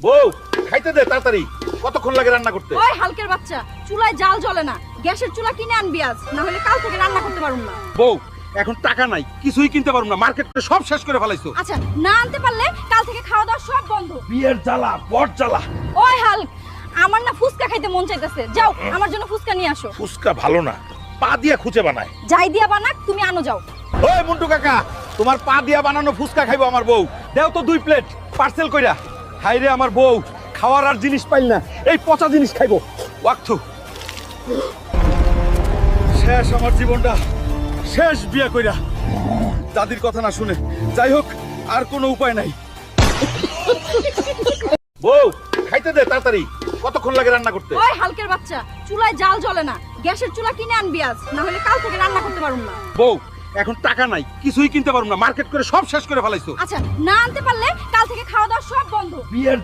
বউ খাইতে দে তাড়াতাড়ি, কতক্ষণ লাগে রান্না করতে? ওই হালকের বাচ্চা, চুলায় জাল জ্বলে না, গ্যাসের চুলা কিনে আনবি আজ, না হলে কাল থেকে রান্না করতে পারুম না। বউ এখন টাকা নাই, কিছুই কিনতে পারবো না, মার্কেট করে সব শেষ করে ফেলাইছো। আচ্ছা না আনতে পারলে কাল থেকে খাওয়া দাওয়া সব বন্ধ। বিয়ের জ্বালা বট জ্বালা। ওই হালক, আমার না ফুচকা খাইতে মন চাইতেছে, যাও আমার জন্য ফুচকা নিয়ে আসো। ফুচকা ভালো না, পা দিয়া খুঁজে বানায়। যাই দিয়া বানাক, তুমি আনো যাও। ওই মন্টু কাকা, তোমার পা দিয়া বানানো ফুচকা খাইবো আমার বউ, দেও তো 2 প্লেট পার্সেল কইরা। হাই রে আমার বউ, খাওয়ার আর জিনিস পাইল না, এই পচা জিনিস খাইবো। ওয়াক্তু শেষ আমার জীবনটা, শেষ বিয়ে কইরা দাদির কথা না শুনে। যাই হোক, আর কোনো উপায় নাই। বউ খাইতে দে তাড়াতাড়ি, কতক্ষণ লাগে রান্না করতে? ওই হালকের বাচ্চা, চুলায় জাল জ্বলে না, গ্যাসের চুলা কিনে আনবি আজ, না হলে কাল থেকে রান্না করতে পারুম না। বউ এখন টাকা নাই, কিছুই কিনতে পারবো না, মার্কেট করে সব শেষ করে ফেলাইছো। আচ্ছা না আনতে পারলে কাল থেকে খাওয়া দাওয়া সব বন্ধ। বিয়ের